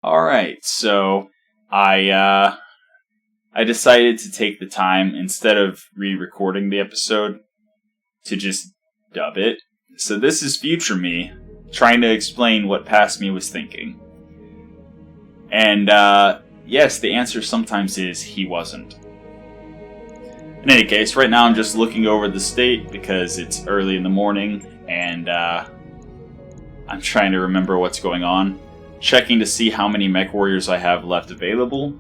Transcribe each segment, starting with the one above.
Alright, so I decided to take the time, instead of re-recording the episode, to just dub it. So this is future me, trying to explain what past me was thinking. And, yes, the answer sometimes is he wasn't. In any case, right now I'm just looking over the state because it's early in the morning, and I'm trying to remember what's going on. Checking to see how many mech warriors I have left available,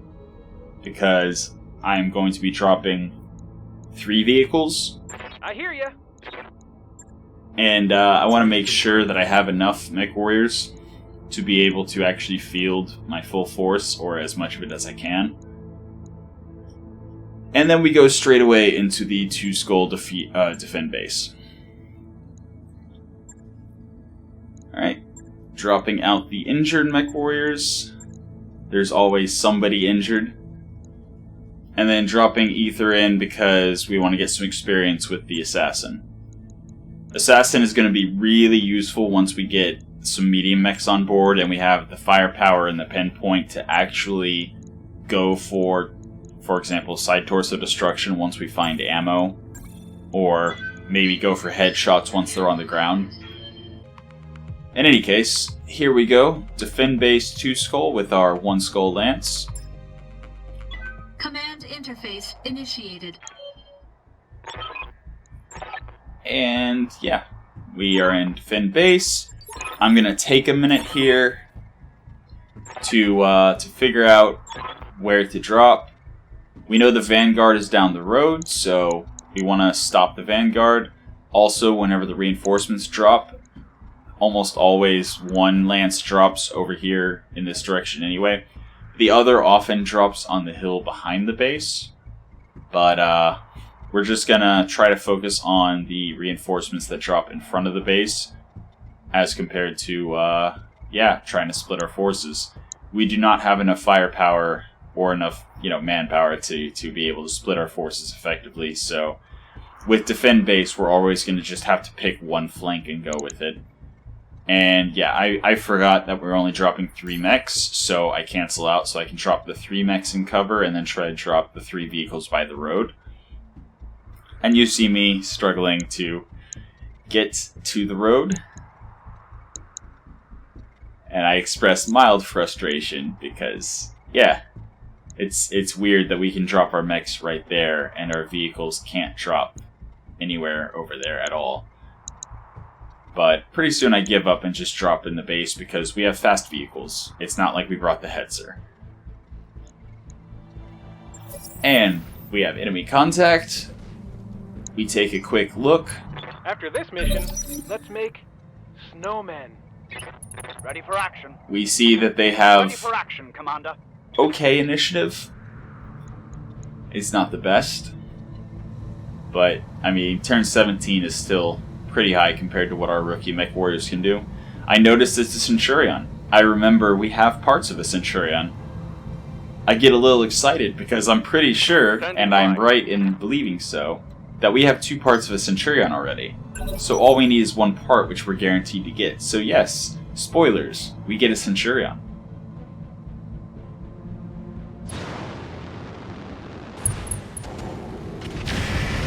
because I'm going to be dropping 3 vehicles. I hear ya. And I want to make sure that I have enough mech warriors to be able to actually field my full force, or as much of it as I can. And then we go straight away into the 2-skull defend base. Alright. Dropping out the injured mech warriors. There's always somebody injured. And then dropping Ether in because we want to get some experience with the assassin. Assassin is going to be really useful once we get some medium mechs on board and we have the firepower and the pinpoint to actually go for example, side torso destruction once we find ammo, or maybe go for headshots once they're on the ground. In any case, here we go. Defend base 2-skull with our 1-skull lance. Command interface initiated. And yeah, we are in defend base. I'm gonna take a minute here to figure out where to drop. We know the Vanguard is down the road, so we want to stop the Vanguard. Also, whenever the reinforcements drop, almost always one lance drops over here in this direction anyway. The other often drops on the hill behind the base, but we're just going to try to focus on the reinforcements that drop in front of the base as compared to, trying to split our forces. We do not have enough firepower or enough, manpower to be able to split our forces effectively. So with defend base, we're always going to just have to pick one flank and go with it. And yeah, I forgot that we're only dropping 3 mechs, so I cancel out so I can drop the 3 mechs in cover and then try to drop the 3 vehicles by the road. And you see me struggling to get to the road. And I express mild frustration because, yeah, it's weird that we can drop our mechs right there and our vehicles can't drop anywhere over there at all. But pretty soon I give up and just drop in the base because we have fast vehicles. It's not like we brought the Hetzer. And we have enemy contact. We take a quick look. After this mission, let's make snowmen. Ready for action. We see that they Ready have for action, Commander. okay initiative. It's not the best. But, I mean, turn 17 is still pretty high compared to what our rookie mech warriors can do. I noticed it's a Centurion. I remember we have parts of a Centurion. I get a little excited because I'm pretty sure, and I'm right in believing so, that we have 2 parts of a Centurion already. So all we need is 1 part, which we're guaranteed to get. So yes, spoilers, we get a Centurion.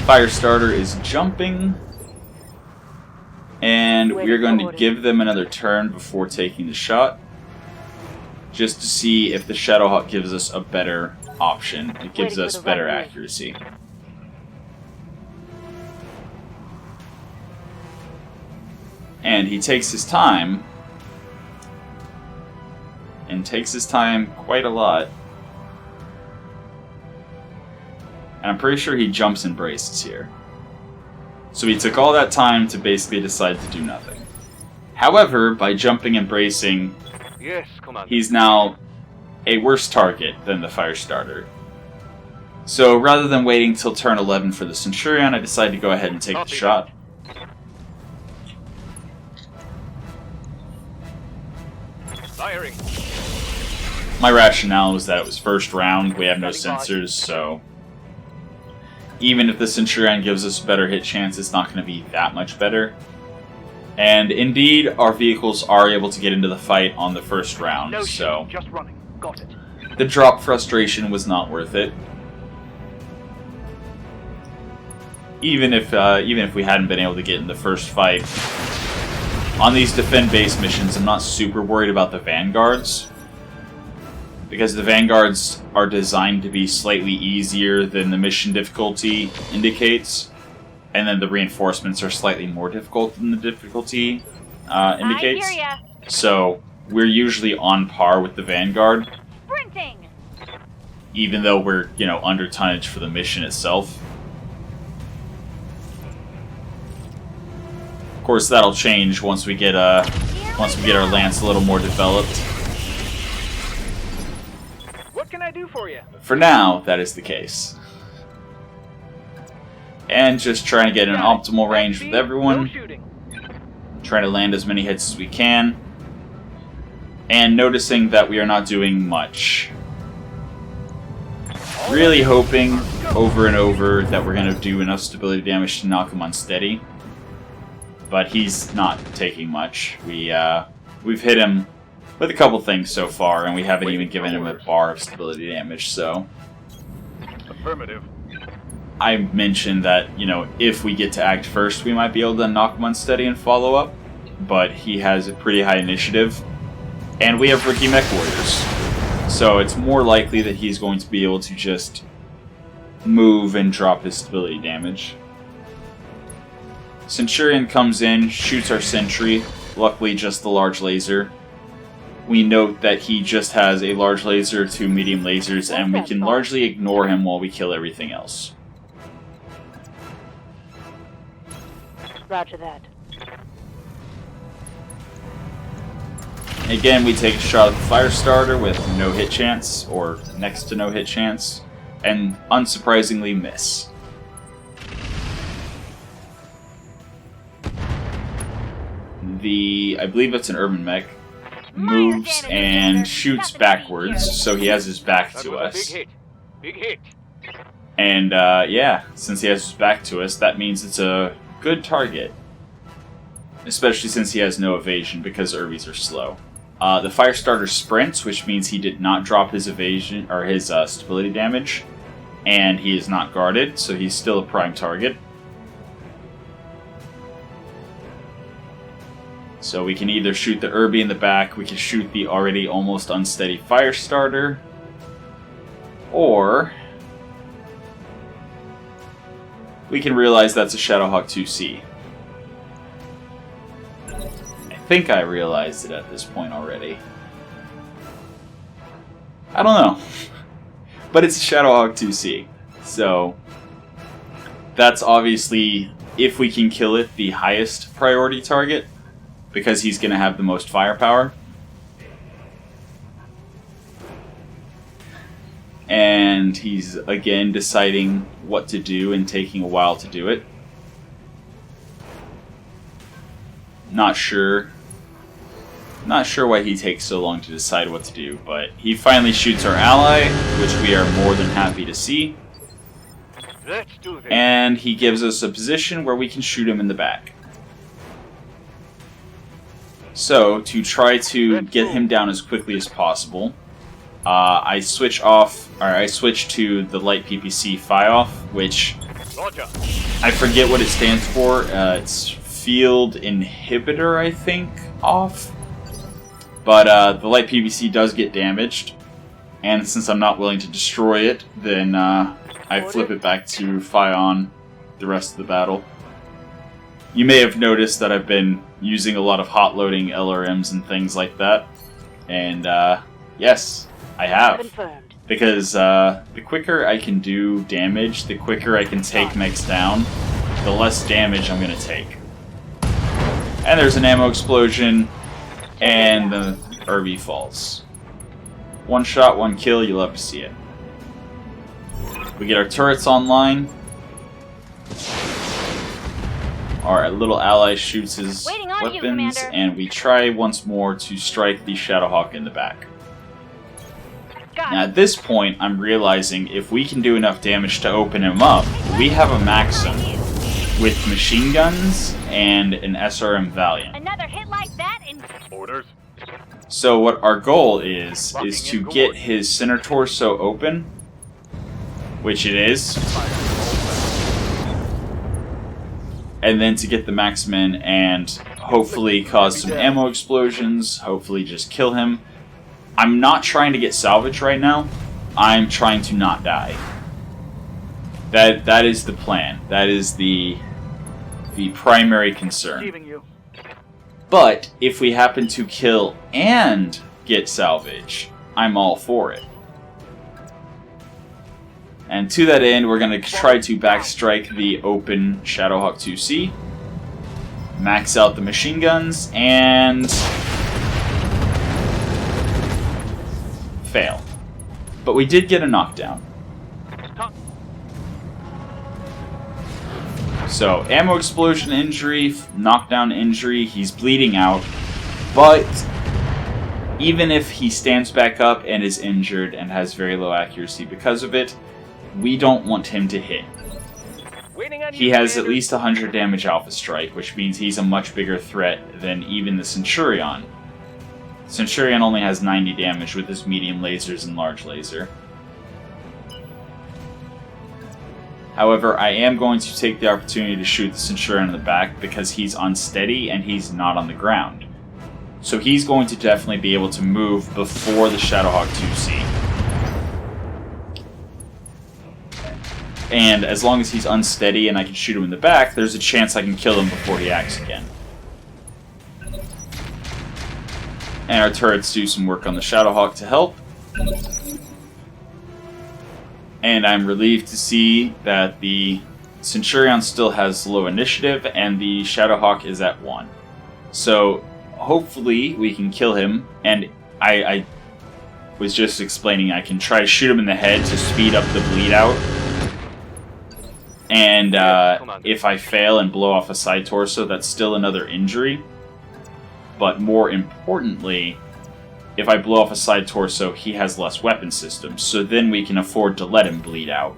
Firestarter is jumping. And we're going to give them another turn before taking the shot. Just to see if the Shadowhawk gives us a better option. It gives us better accuracy. And he takes his time. And takes his time quite a lot. And I'm pretty sure he jumps and braces here. So he took all that time to basically decide to do nothing. However, by jumping and bracing, Yes, Commander. he's now a worse target than the Firestarter. So rather than waiting till turn 11 for the Centurion, I decided to go ahead and take the shot. Firing. My rationale was that it was first round, we have no sensors, so even if the Centurion gives us a better hit chance, it's not going to be that much better. And indeed, our vehicles are able to get into the fight on the first round, No so shooting, just running. Got it. the drop frustration was not worth it. Even if we hadn't been able to get in the first fight. On these defend-based missions, I'm not super worried about the vanguards, because the vanguards are designed to be slightly easier than the mission difficulty indicates, and then the reinforcements are slightly more difficult than the difficulty indicates. I hear ya. So we're usually on par with the vanguard, Sprinting. even though we're, you know, under tonnage for the mission itself. Of course, that'll change once we get our lance a little more developed. What can I do for you? For now, that is the case. And just trying to get an optimal range with No everyone. shooting. Trying to land as many hits as we can. And noticing that we are not doing much. Really hoping over and over that we're going to do enough stability damage to knock him unsteady. But he's not taking much. We've hit him with a couple things so far, and we haven't even given him a bar of stability damage, so... Affirmative. I mentioned that, you know, if we get to act first, we might be able to knock him unsteady and follow up, but he has a pretty high initiative, and we have rookie mech warriors, so it's more likely that he's going to be able to just move and drop his stability damage. Centurion comes in, shoots our sentry, luckily just the large laser. We note that he just has a large laser, 2 medium lasers, and we can largely ignore him while we kill everything else. Roger that. Again, we take a shot at the fire starter with no hit chance, or next to no hit chance, and unsurprisingly miss. I believe it's an urban mech, moves and shoots backwards, so he has his back to us. Big hit. Big hit. And yeah, since he has his back to us, that means it's a good target. Especially since he has no evasion, because Irvies are slow. The Firestarter sprints, which means he did not drop his evasion or his stability damage, and he is not guarded, so he's still a prime target. So we can either shoot the Irby in the back, we can shoot the already almost unsteady Firestarter, or we can realize that's a Shadowhawk 2C. I think I realized it at this point already. I don't know. But it's a Shadowhawk 2C. So that's obviously, if we can kill it, the highest priority target, because he's going to have the most firepower. And he's, again, deciding what to do and taking a while to do it. Not sure why he takes so long to decide what to do, but he finally shoots our ally, which we are more than happy to see. Let's do this. And he gives us a position where we can shoot him in the back. So, to try to get him down as quickly as possible, I switch to the light PPC FI-off, which Roger. I forget what it stands for. It's Field Inhibitor, I think, off. But the light PPC does get damaged, and since I'm not willing to destroy it, then I flip it back to FI on the rest of the battle. You may have noticed that I've been using a lot of hot loading LRMs and things like that, and yes, I have. Confirmed. Because the quicker I can do damage, the quicker I can take mechs down, the less damage I'm going to take. And there's an ammo explosion, and the Irby falls. One shot, one kill, you love to see it. We get our turrets online. Our little ally shoots his Waiting on you, weapons, Commander. and we try once more to strike the Shadowhawk in the back. Got Now, it. at this point, I'm realizing if we can do enough damage to open him up, we have a Maxim with machine guns and an SRM Valiant. Another hit like that and Orders. So what our goal is to get his center torso open, which it is, and then to get the Maxman and hopefully cause some ammo explosions, hopefully just kill him. I'm not trying to get Salvage right now. I'm trying to not die. That is the plan. That is the primary concern. Receiving you. But if we happen to kill and get Salvage, I'm all for it. And to that end, we're going to try to backstrike the open Shadowhawk 2C, max out the machine guns, and fail. But we did get a knockdown. So, ammo explosion injury, knockdown injury, he's bleeding out, but even if he stands back up and is injured and has very low accuracy because of it, we don't want him to hit. He has at least 100 damage Alpha Strike, which means he's a much bigger threat than even the Centurion. Centurion only has 90 damage with his medium lasers and large laser. However, I am going to take the opportunity to shoot the Centurion in the back because he's unsteady and he's not on the ground. So he's going to definitely be able to move before the Shadowhawk 2C. And as long as he's unsteady and I can shoot him in the back, there's a chance I can kill him before he acts again. And our turrets do some work on the Shadowhawk to help. And I'm relieved to see that the Centurion still has low initiative and the Shadowhawk is at 1. So hopefully we can kill him, and I was just explaining I can try to shoot him in the head to speed up the bleed out. And if I fail and blow off a side torso, that's still another injury. But more importantly, if I blow off a side torso, he has less weapon systems, so then we can afford to let him bleed out.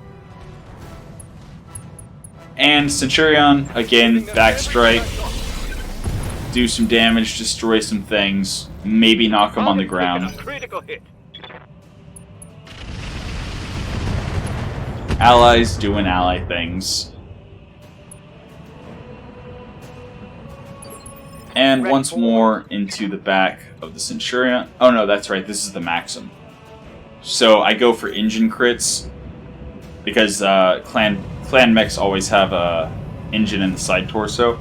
And Centurion, again, backstrike, do some damage, destroy some things, maybe knock him on the ground. Critical hit. Allies doing ally things. And once more into the back of the Centurion. Oh no, that's right, this is the Maxim. So I go for engine crits, because clan mechs always have a engine in the side torso.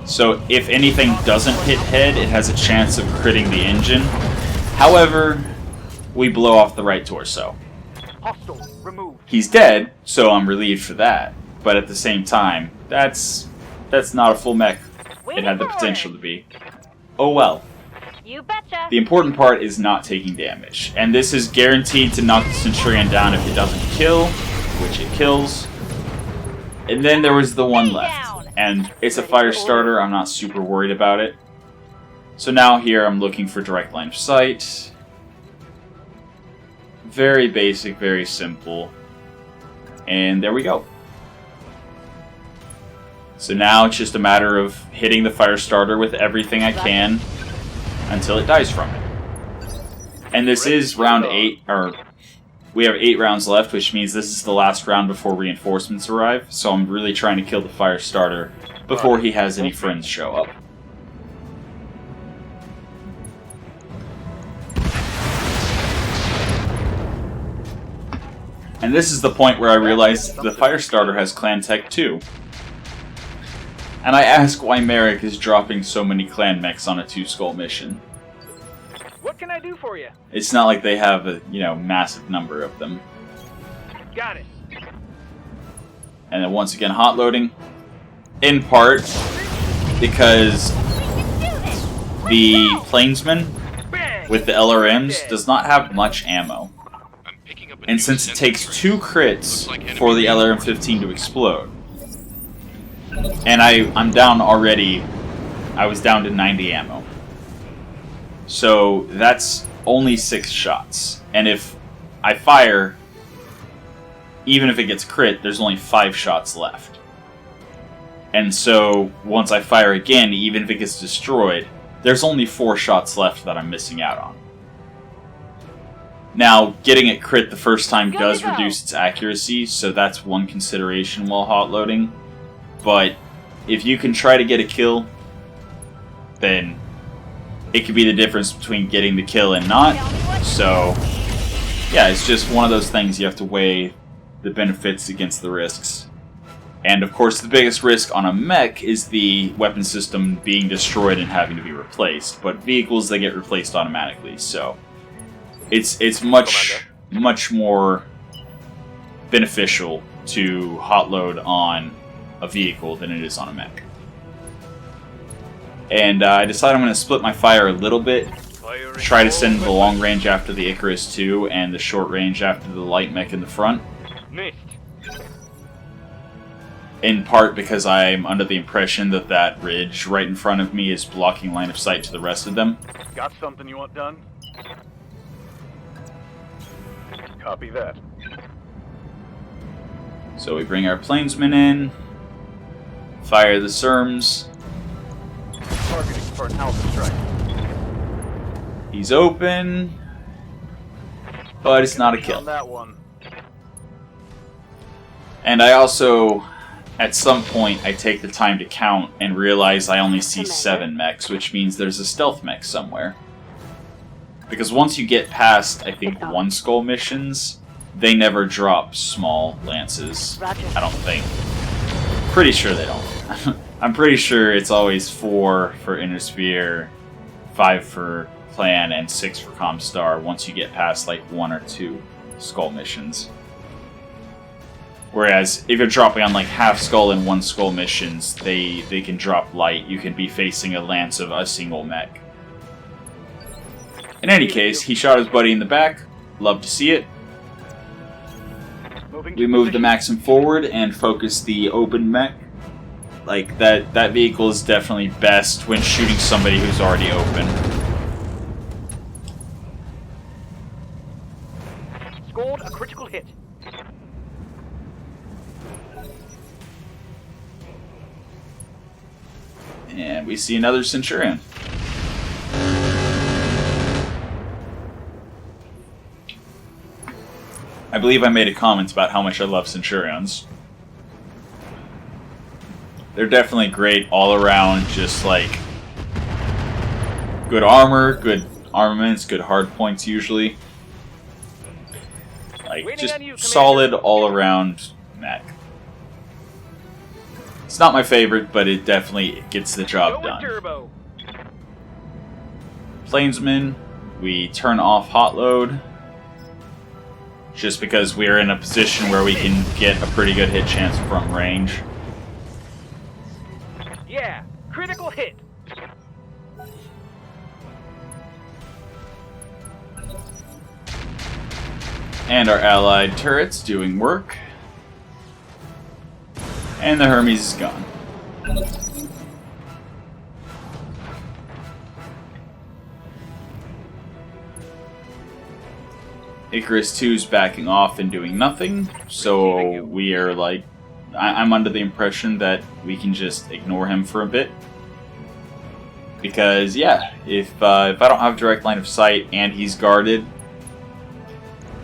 So if anything doesn't hit head, it has a chance of critting the engine. However, we blow off the right torso. Hostile removed. He's dead, so I'm relieved for that. But at the same time, that's not a full mech it had the potential to be. Oh well. you betcha. The important part is not taking damage. And this is guaranteed to knock the Centurion down if it doesn't kill, which it kills. And then there was the one left. And it's a fire starter, I'm not super worried about it. So now here I'm looking for direct line of sight. Very basic, very simple. And there we go. So now it's just a matter of hitting the fire starter with everything I can until it dies from it. And this is round 8, or we have 8 rounds left, which means this is the last round before reinforcements arrive. So I'm really trying to kill the fire starter before he has any friends show up. And this is the point where I realize the fire starter has clan tech too. And I ask why Merrick is dropping so many clan mechs on a 2-skull mission. What can I do for you? It's not like they have a, massive number of them. Got it. And then once again, hot loading. In part, because the Plainsman with the LRMs does not have much ammo. And since it takes 2 crits for the LRM-15 to explode, and I'm down already, I was down to 90 ammo. So that's only 6 shots. And if I fire, even if it gets crit, there's only 5 shots left. And so, once I fire again, even if it gets destroyed, there's only 4 shots left that I'm missing out on. Now, getting it crit the first time Good does to go. reduce its accuracy, so that's one consideration while hot loading. But if you can try to get a kill, then it could be the difference between getting the kill and not. So, yeah, it's just one of those things you have to weigh the benefits against the risks. And of course, the biggest risk on a mech is the weapon system being destroyed and having to be replaced. But vehicles, they get replaced automatically, so it's much more beneficial to hot load on a vehicle than it is on a mech. And I decided I'm going to split my fire a little bit. Try to send the long range after the Icarus II and the short range after the light mech in the front. Missed. In part because I'm under the impression that that ridge right in front of me is blocking line of sight to the rest of them. Got something you want done? Copy that. So we bring our plainsmen in, fire the SERMs. Targeting for an alpha strike. He's open, but it's not a kill. On that one. And I also, at some point, I take the time to count and realize I only see 7 mechs, which means there's a stealth mech somewhere. Because once you get past, I think, 1 skull missions, they never drop small lances. I don't think. Pretty sure they don't. I'm pretty sure it's always 4 for Inner Sphere, 5 for Clan, and 6 for Comstar once you get past like 1 or 2 skull missions. Whereas if you're dropping on like half skull and 1 skull missions, they can drop light. You can be facing a lance of a single mech. In any case, he shot his buddy in the back. Love to see it. We move the Maxim forward and focus the open mech. Like, that vehicle is definitely best when shooting somebody who's already open. Scored a critical hit. And we see another Centurion. I believe I made a comment about how much I love Centurions. They're definitely great all around, just like good armor, good armaments, good hard points usually. Like, just solid all around mech. It's not my favorite, but it definitely gets the job done. Turbo. Plainsmen, we turn off hot load. Just because we're in a position where we can get a pretty good hit chance from range. Yeah, critical hit. And our allied turrets doing work. And the Hermes is gone. Icarus 2's backing off and doing nothing, so we are like... I'm under the impression that we can just ignore him for a bit. Because, yeah, if I don't have direct line of sight and he's guarded,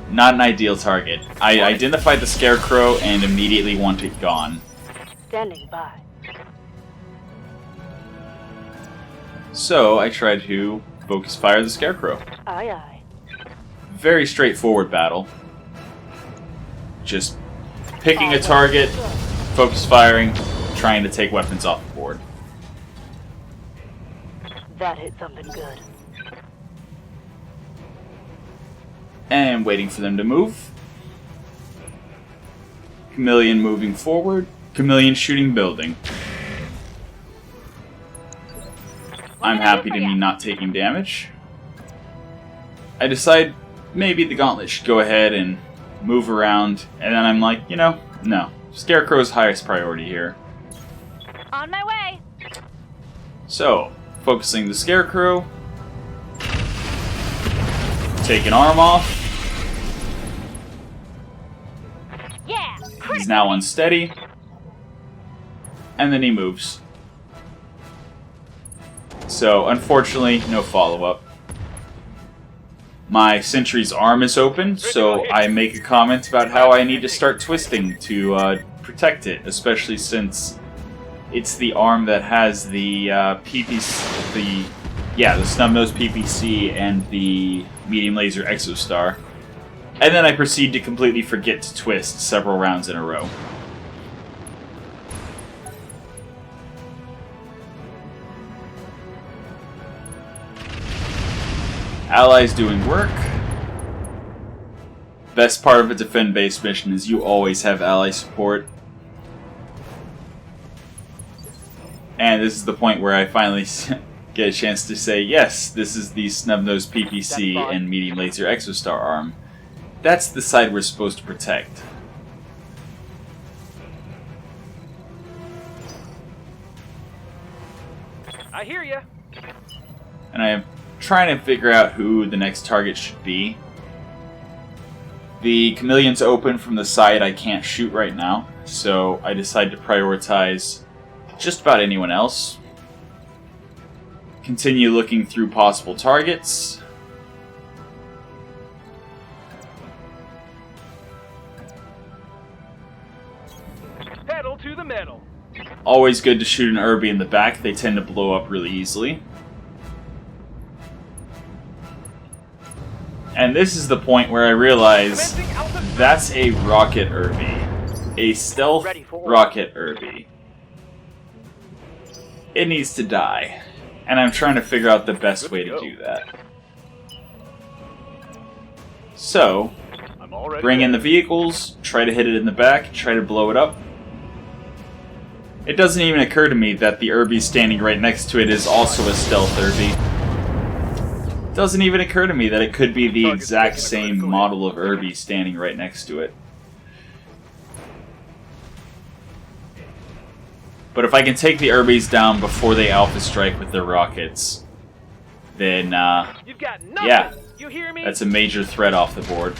not an ideal target. I identified the Scarecrow and immediately want it gone. Standing by. So I tried to focus fire the Scarecrow. Aye, aye. Very straightforward battle. Just picking a target, focus firing, trying to take weapons off the board. That hit something good. And waiting for them to move. Chameleon moving forward. Chameleon shooting building. I'm happy to be not taking damage. I decide maybe the gauntlet should go ahead and move around, and then I'm like, you know, no. Scarecrow's highest priority here. On my way. So, focusing the Scarecrow. Take an arm off. Yeah. He's now unsteady. and then he moves. So, unfortunately, no follow-up. My sentry's arm is open, so I make a comment about how I need to start twisting to protect it, especially since it's the arm that has the PPC, the snub-nose PPC and the medium laser exostar. And then I proceed to completely forget to twist several rounds in a row. Allies doing work. Best part of a defend-based mission is you always have ally support. And this is the point where I finally get a chance to say, yes, this is the snub-nose PPC and medium laser exostar arm. That's the side we're supposed to protect. I hear ya. And I am trying to figure out who the next target should be. The chameleon's open from the side I can't shoot right now, so I decide to prioritize just about anyone else. Continue looking through possible targets. Pedal to the metal. Always good to shoot an Irby in the back, they tend to blow up really easily. And this is the point where I realize that's a rocket Irby. A stealth rocket Irby. It needs to die. And I'm trying to figure out the best way to do that. So, bring in the vehicles, try to hit it in the back, try to blow it up. It doesn't even occur to me that the Irby standing right next to it is also a stealth Irby. It doesn't even occur to me that it could be the exact same model of Irby standing right next to it. But if I can take the Irbies down before they alpha strike with their rockets, then, You've got nothing. yeah, You hear me? that's a major threat off the board.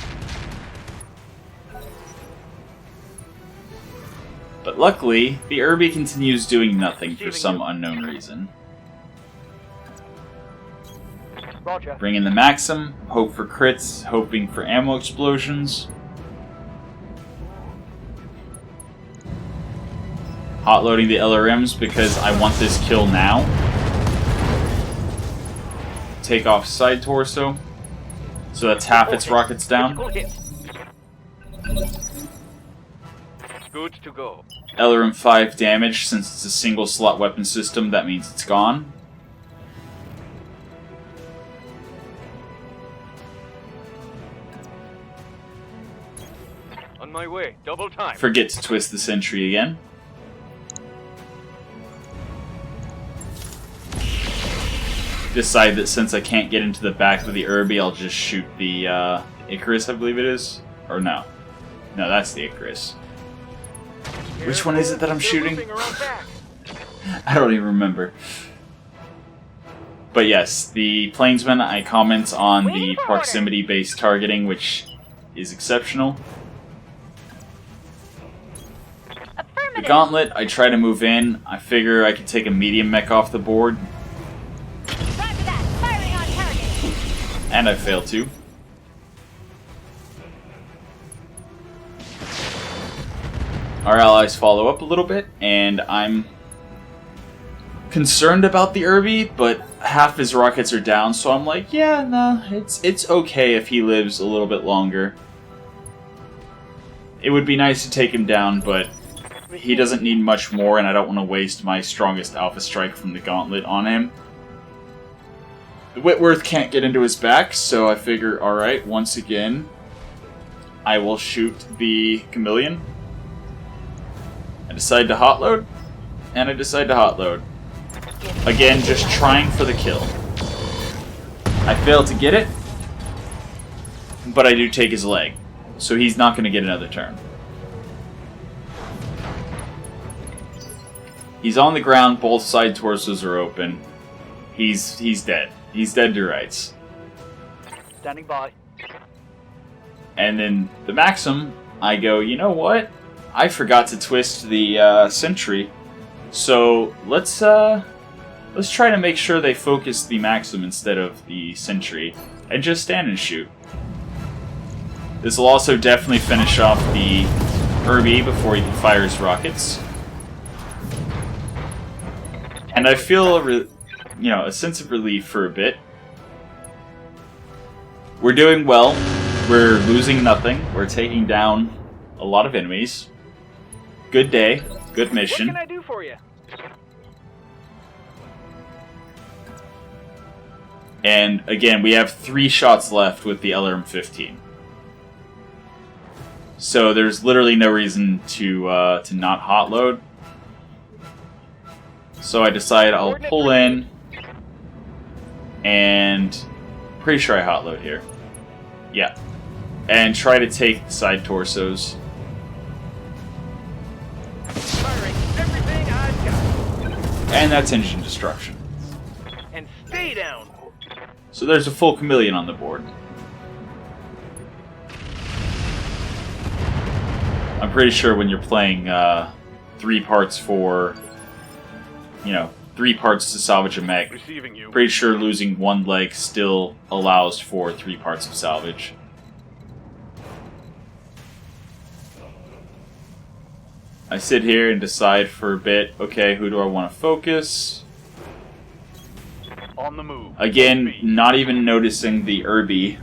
But luckily, the Irby continues doing nothing for some unknown reason. Roger. Bring in the Maxim, hope for crits, hoping for ammo explosions. Hot loading the LRMs because I want this kill now. Take off side torso. So that's half its rockets down. Good to go. LRM 5 damage, since it's a single slot weapon system, that means it's gone. On my way. Double time. Forget to twist the sentry again. Decide that since I can't get into the back of the Irby, I'll just shoot the Icarus, I believe it is. Or no. No, that's the Icarus. Which one is it that I'm shooting? I don't even remember. But yes, the Plainsman, I comment on the proximity-based targeting, which is exceptional. The Gauntlet, I try to move in. I figure I can take a medium mech off the board. And I fail to. Our allies follow up a little bit, and I'm concerned about the Irby, but half his rockets are down, so I'm like, yeah, nah, it's okay if he lives a little bit longer. It would be nice to take him down, but he doesn't need much more, and I don't want to waste my strongest alpha strike from the Gauntlet on him. The Whitworth can't get into his back, so I figure, alright, once again, I will shoot the Chameleon. I decide to hotload, and I decide to hotload. Again, just trying for the kill. I fail to get it, but I do take his leg, so he's not going to get another turn. He's on the ground, both side torsos are open. He's dead. He's dead to rights. Standing by. And then the Maxim, I go, you know what? I forgot to twist the sentry. So let's try to make sure they focus the Maxim instead of the Sentry, and just stand and shoot. This will also definitely finish off the Herbie before he can fire his rockets. And I feel a sense of relief for a bit. We're doing well. We're losing nothing. We're taking down a lot of enemies. Good day. Good mission. What can I do for you? And again, we have 3 shots left with the LRM-15. So there's literally no reason to not hot load. So I decide I'll pull in, and pretty sure I hot load here. Yeah. And try to take the side torsos. Firing everything I've got. And that's engine destruction. And stay down. So there's a full chameleon on the board. I'm pretty sure when you're playing 3 parts for, 3 parts to salvage a mech, Receiving you. pretty sure losing 1 leg still allows for 3 parts of salvage. I sit here and decide for a bit, okay, who do I want to focus? On the move. Again, not even noticing the Irby.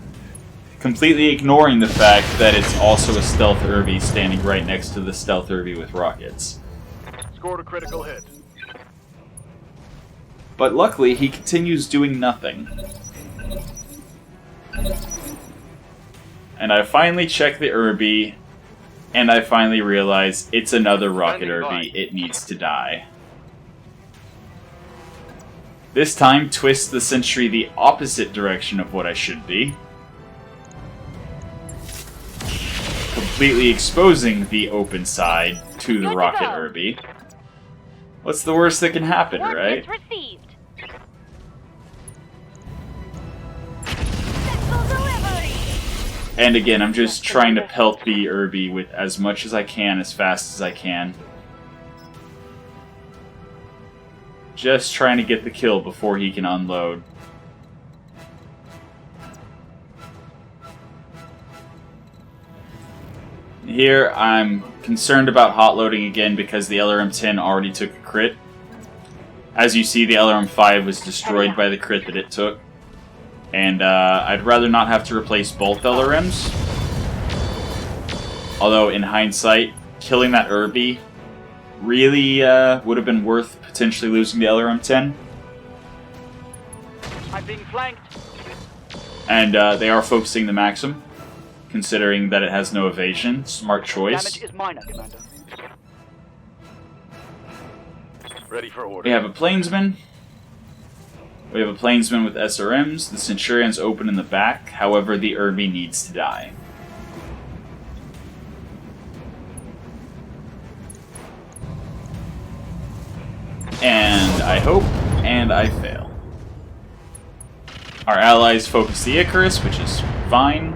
Completely ignoring the fact that it's also a stealth Irby standing right next to the stealth Irby with rockets. Scored a critical hit. But luckily, he continues doing nothing. And I finally check the Irby, and I finally realize it's another rocket Irby. It needs to die. This time, twist the Sentry the opposite direction of what I should be. Completely exposing the open side to the rocket Irby. What's the worst that can happen, right? Received. Central delivery. And again, I'm just trying to pelt the Irby with as much as I can, as fast as I can. Just trying to get the kill before he can unload. Here, I'm concerned about hot loading again because the LRM-10 already took a crit. As you see, the LRM-5 was destroyed by the crit that it took. And I'd rather not have to replace both LRMs. Although, in hindsight, killing that Irby really would have been worth potentially losing the LRM-10. I'm being flanked. And they are focusing the Maxim, considering that it has no evasion. Smart choice. Damage is minor, Commander. Ready for order. We have a Plainsman. We have a Plainsman with SRMs. The Centurion's open in the back. However, the Irby needs to die. And I hope, and I fail. Our allies focus the Icarus, which is fine.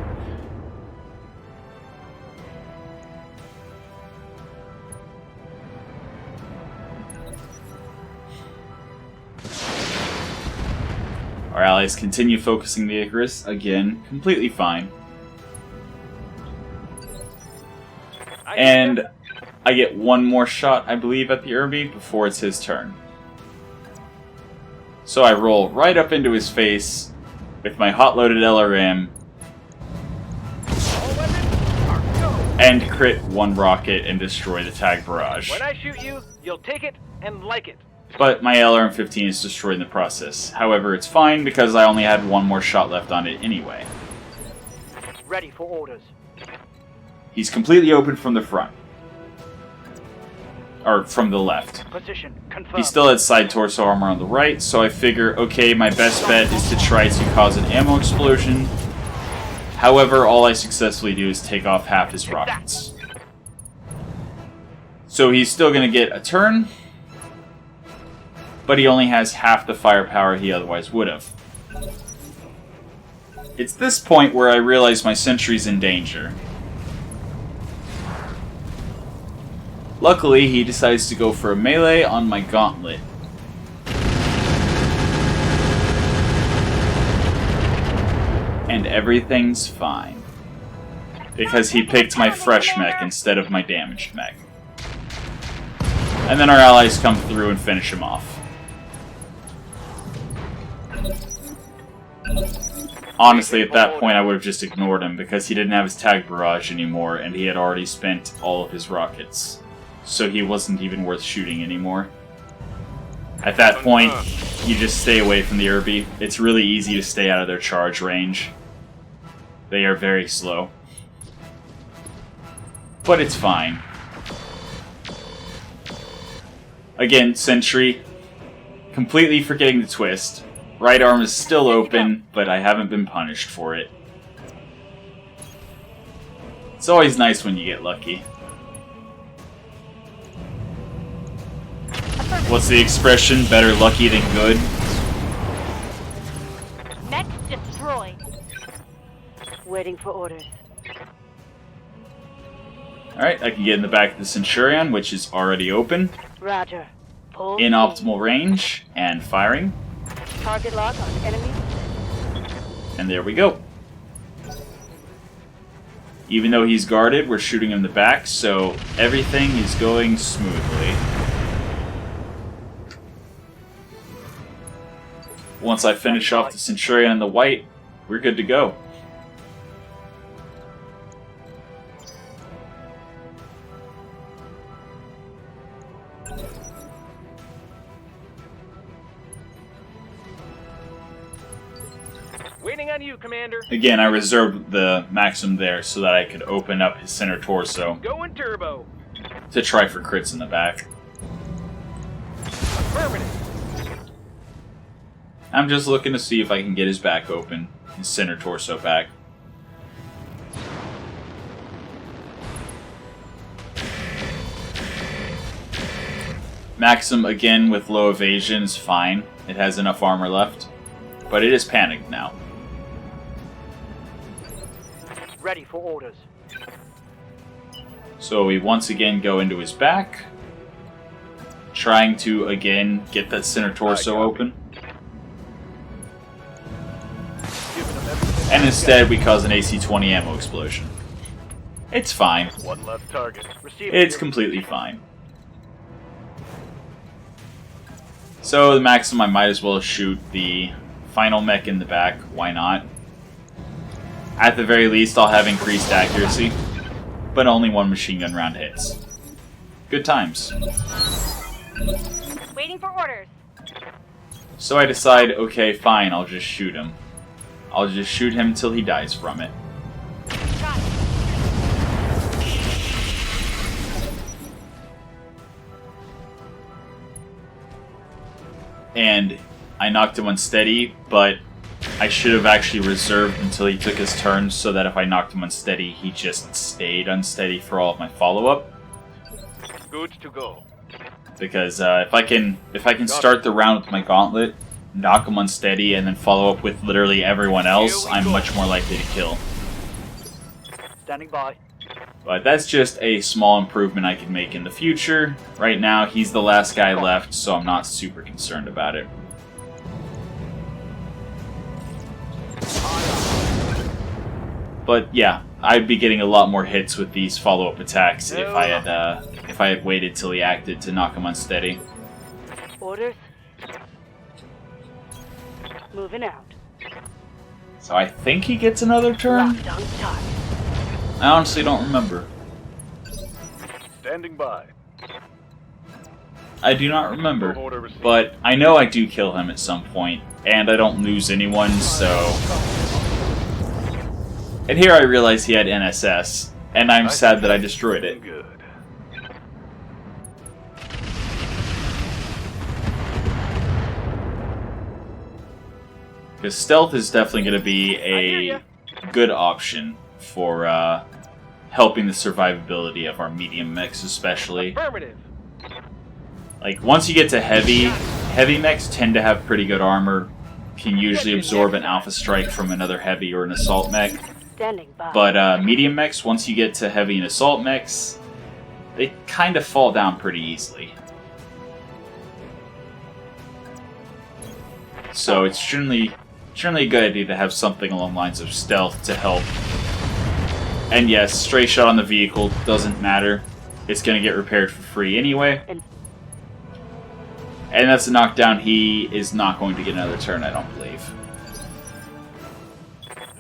Our allies continue focusing the Icarus, again, completely fine. And I get 1 more shot, I believe, at the Irby before it's his turn. So I roll right up into his face with my hot-loaded LRM and crit 1 rocket and destroy the tag barrage. When I shoot you, you'll take it and like it. But my LRM-15 is destroyed in the process. However, it's fine because I only had 1 more shot left on it anyway. Ready for orders. He's completely open from the front. Or from the left. Position confirmed. He still had side torso armor on the right, so I figure, okay, my best bet is to try to cause an ammo explosion. However, all I successfully do is take off half his rockets. So he's still going to get a turn, but he only has half the firepower he otherwise would have. It's this point where I realize my sentry's in danger. Luckily, he decides to go for a melee on my gauntlet. And everything's fine. Because he picked my fresh mech instead of my damaged mech. And then our allies come through and finish him off. Honestly, at that point I would have just ignored him because he didn't have his tag barrage anymore and he had already spent all of his rockets. So he wasn't even worth shooting anymore. At that point, you just stay away from the Irby. It's really easy to stay out of their charge range. They are very slow. But it's fine. Again, Sentry, completely forgetting the twist. Right arm is still open, but I haven't been punished for it. It's always nice when you get lucky. What's the expression? Better lucky than good? Mech destroyed. Waiting for orders. Alright, I can get in the back of the Centurion, which is already open. Roger. Pull In optimal range, and firing. Target lock on enemy. And there we go. Even though he's guarded, we're shooting him in the back, so everything is going smoothly. Once I finish off the Centurion and the white, we're good to go. Waiting on you, Commander. Again, I reserved the Maxim there so that I could open up his center torso Going turbo. to try for crits in the back. Affirmative. I'm just looking to see if I can get his back open, his center torso back. Maxim, again, with low evasion is fine. It has enough armor left. But it is panicked now. Ready for orders. So we once again go into his back. Trying to, again, get that center torso open. And instead we cause an AC-20 ammo explosion. It's fine. One left target. It's completely fine. So the Maxim, I might as well shoot the final mech in the back. Why not? At the very least, I'll have increased accuracy. But only one machine gun round hits. Good times. Waiting for orders. So I decide, okay, fine, I'll just shoot him. I'll just shoot him till he dies from it. Got it. And I knocked him unsteady, but I should have actually reserved until he took his turn so that if I knocked him unsteady, he just stayed unsteady for all of my follow-up. Good to go. Because if I can start the round with my gauntlet, knock him unsteady, and then follow up with literally everyone else, I'm much more likely to kill. Standing by. But that's just a small improvement I can make in the future. Right now, he's the last guy left, so I'm not super concerned about it. But yeah, I'd be getting a lot more hits with these follow-up attacks if I had waited till he acted to knock him unsteady. Orders. Moving out. So I think he gets another turn? Locked on target. I honestly don't remember. Standing by. I do not remember, but I know I do kill him at some point, and I don't lose anyone, so... And here I realize he had NSS, and I'm sad that I destroyed it. Good. Because stealth is definitely going to be a good option for helping the survivability of our medium mechs especially. Affirmative. Like, once you get to heavy mechs tend to have pretty good armor, can usually absorb an alpha strike from another heavy or an assault mech. Standing by. But medium mechs, once you get to heavy and assault mechs, they kind of fall down pretty easily. So it's generally a good idea to have something along the lines of stealth to help. And yes, stray shot on the vehicle doesn't matter. It's going to get repaired for free anyway. And that's a knockdown. He is not going to get another turn, I don't believe.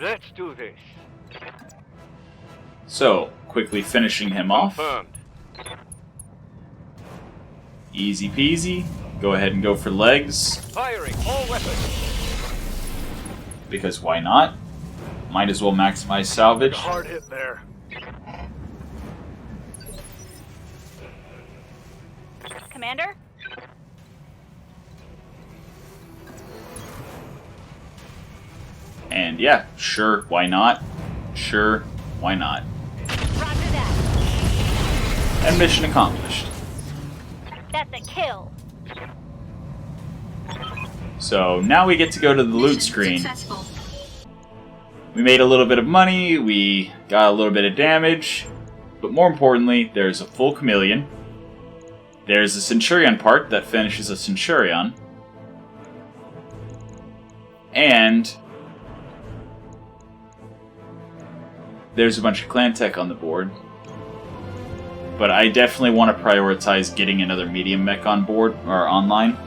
Let's do this. So, quickly finishing him off. Confirmed. Easy peasy. Go ahead and go for legs. Firing all weapons. Because why not? Might as well maximize salvage. Hard hit there. Commander? And yeah, sure, why not? Sure, why not? Roger that. And mission accomplished. That's a kill. So now we get to go to the loot Mission screen. Successful. We made a little bit of money, we got a little bit of damage, but more importantly, there's a full chameleon. There's a Centurion part that finishes a Centurion. And there's a bunch of clan tech on the board. But I definitely want to prioritize getting another medium mech on board, or online.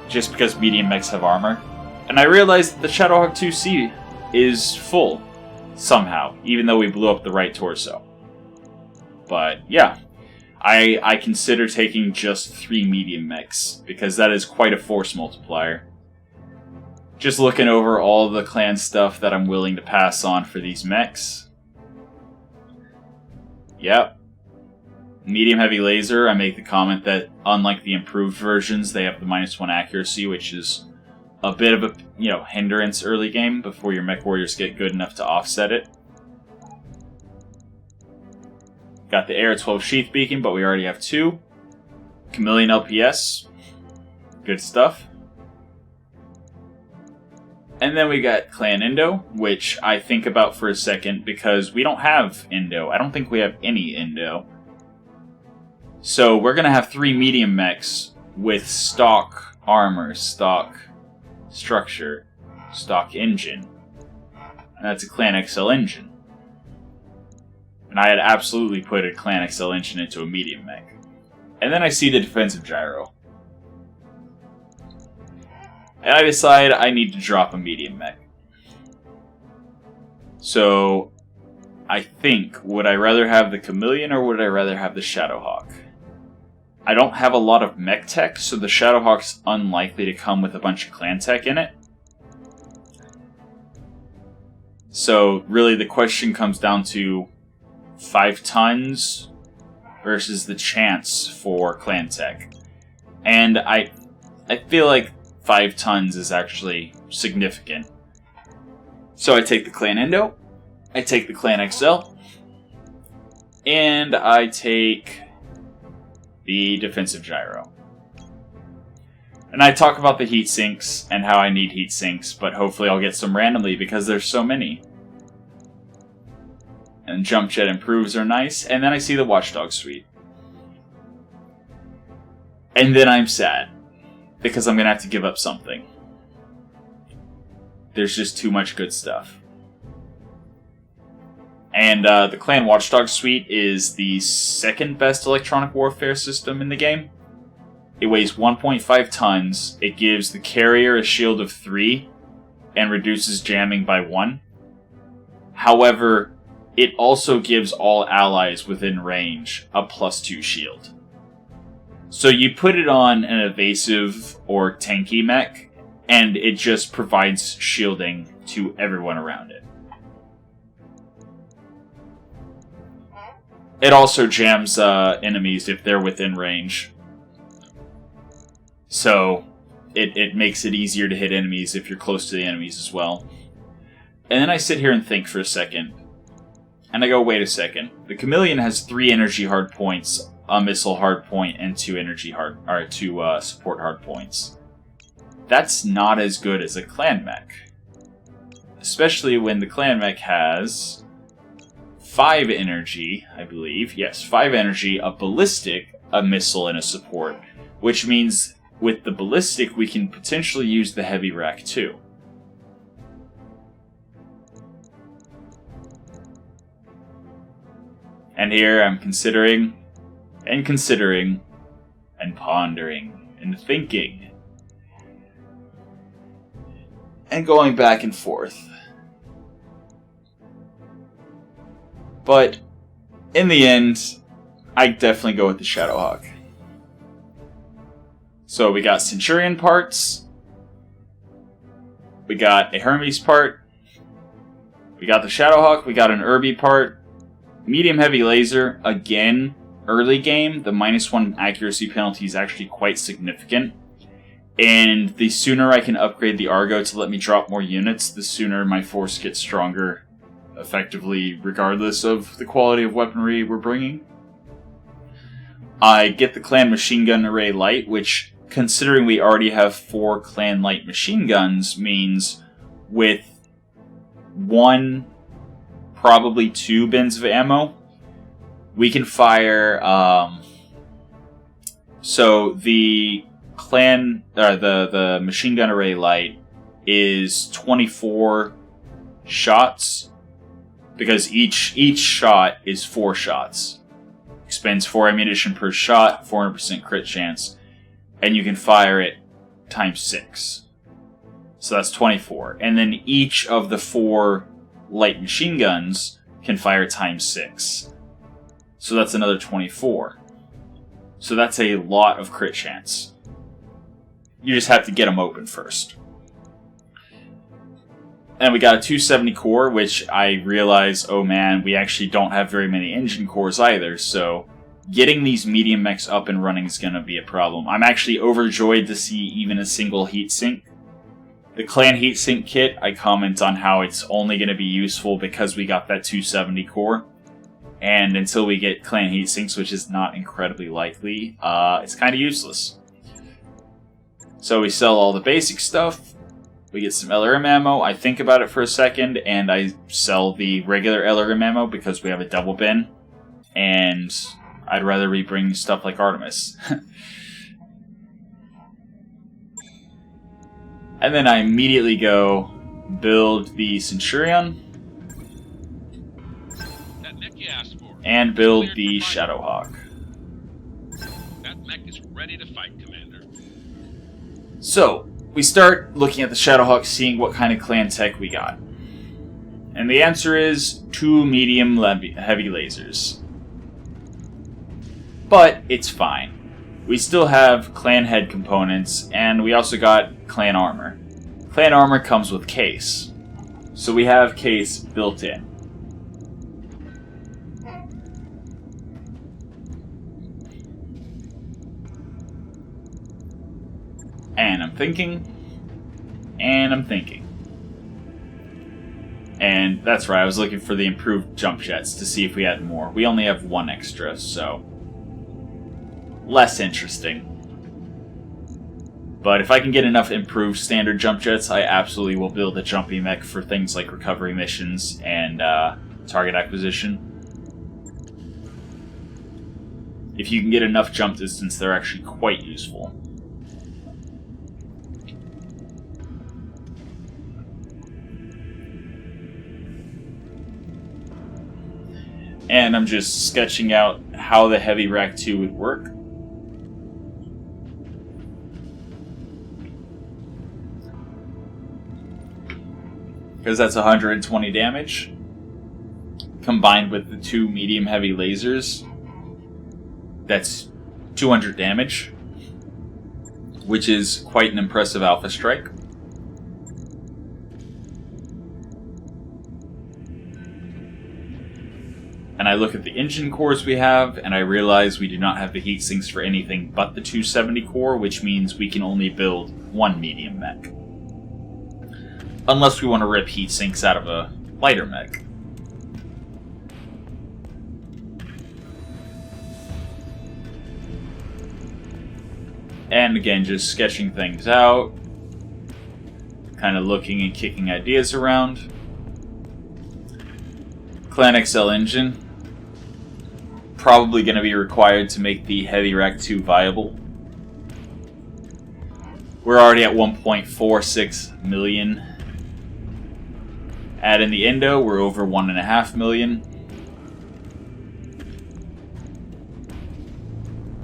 Just because medium mechs have armor. And I realized that the Shadowhawk 2C is full, somehow, even though we blew up the right torso. But yeah, I consider taking just 3 medium mechs, because that is quite a force multiplier. Just looking over all the clan stuff that I'm willing to pass on for these mechs. Yep. Medium heavy laser, I make the comment that unlike the improved versions, they have the -1 accuracy, which is a bit of a hindrance early game before your mech warriors get good enough to offset it. Got the Air 12 sheath beacon, but we already have 2. Chameleon LPS. Good stuff. And then we got Clan Indo, which I think about for a second because we don't have Indo. I don't think we have any Indo. So we're going to have 3 medium mechs with stock armor, stock structure, stock engine. And that's a Clan XL engine. And I had absolutely put a Clan XL engine into a medium mech. And then I see the defensive gyro. And I decide I need to drop a medium mech. So, I think, would I rather have the Chameleon or would I rather have the Shadowhawk? I don't have a lot of mech tech, so the Shadowhawk's unlikely to come with a bunch of clan tech in it. So, really the question comes down to 5 tons versus the chance for clan tech. And I feel like 5 tons is actually significant. So I take the Clan Indo, I take the Clan XL, and I take the defensive gyro. And I talk about the heat sinks and how I need heat sinks, but hopefully I'll get some randomly because there's so many. And jump jet improves are nice, and then I see the Watchdog suite. And then I'm sad. Because I'm going to have to give up something. There's just too much good stuff. And the Clan Watchdog Suite is the second best electronic warfare system in the game. It weighs 1.5 tons. It gives the carrier a shield of 3 and reduces jamming by 1. However, it also gives all allies within range a +2 shield. So you put it on an evasive or tanky mech, and it just provides shielding to everyone around it. It also jams enemies if they're within range. So it makes it easier to hit enemies if you're close to the enemies as well. And then I sit here and think for a second. And I go, wait a second. The Chameleon has 3 energy hard points, a missile hard point, and 2 support hard points. That's not as good as a clan mech. Especially when the clan mech has 5 energy, I believe. Yes, 5 energy, a ballistic, a missile, and a support. Which means with the ballistic, we can potentially use the heavy rack too. And here I'm considering, and pondering, and thinking. And going back and forth. But, in the end, I definitely go with the Shadowhawk. So we got Centurion parts, we got a Hermes part, we got the Shadowhawk, we got an Irby part, medium heavy laser, again, early game, the -1 accuracy penalty is actually quite significant. And the sooner I can upgrade the Argo to let me drop more units, the sooner my force gets stronger, effectively regardless of the quality of weaponry we're bringing. I get the Clan Machine Gun Array Light, which, considering we already have 4 Clan Light machine guns, means with 1, probably 2 bins of ammo, we can fire, so the the Machine Gun Array Light is 24 shots, because each shot is 4 shots. Expends 4 ammunition per shot, 400% crit chance, and you can fire it times 6. So that's 24. And then each of the 4 light machine guns can fire times 6. So that's another 24. So that's a lot of crit chance. You just have to get them open first. And we got a 270 core, which I realize, oh man, we actually don't have very many engine cores either, so getting these medium mechs up and running is going to be a problem. I'm actually overjoyed to see even a single heatsink. The Clan heatsink kit, I comment on how it's only going to be useful because we got that 270 core. And until we get Clan heatsinks, which is not incredibly likely, it's kind of useless. So we sell all the basic stuff. We get some LRM ammo. I think about it for a second, and I sell the regular LRM ammo because we have a double bin. And I'd rather we bring stuff like Artemis. And then I immediately go build the Centurion. That mech you asked for. And build the Shadowhawk. That mech is ready to fight, Commander. So, we start looking at the Shadowhawk, seeing what kind of clan tech we got. And the answer is 2 medium heavy lasers. But it's fine. We still have clan head components, and we also got clan armor. Clan armor comes with case. So we have case built in. And I'm thinking. And that's right, I was looking for the improved jump jets to see if we had more. We only have 1 extra, so less interesting. But if I can get enough improved standard jump jets, I absolutely will build a jumpy mech for things like recovery missions and target acquisition. If you can get enough jump distance, they're actually quite useful. And I'm just sketching out how the Heavy Rack 2 would work. Because that's 120 damage, combined with the 2 medium heavy lasers. That's 200 damage, which is quite an impressive alpha strike. And I look at the engine cores we have, and I realize we do not have the heat sinks for anything but the 270 core, which means we can only build 1 medium mech. Unless we want to rip heat sinks out of a lighter mech. And again, just sketching things out. Kind of looking and kicking ideas around. Clan XL engine. Probably going to be required to make the Heavy MkII viable. We're already at 1.46 million. Add in the Indo, we're over 1.5 million.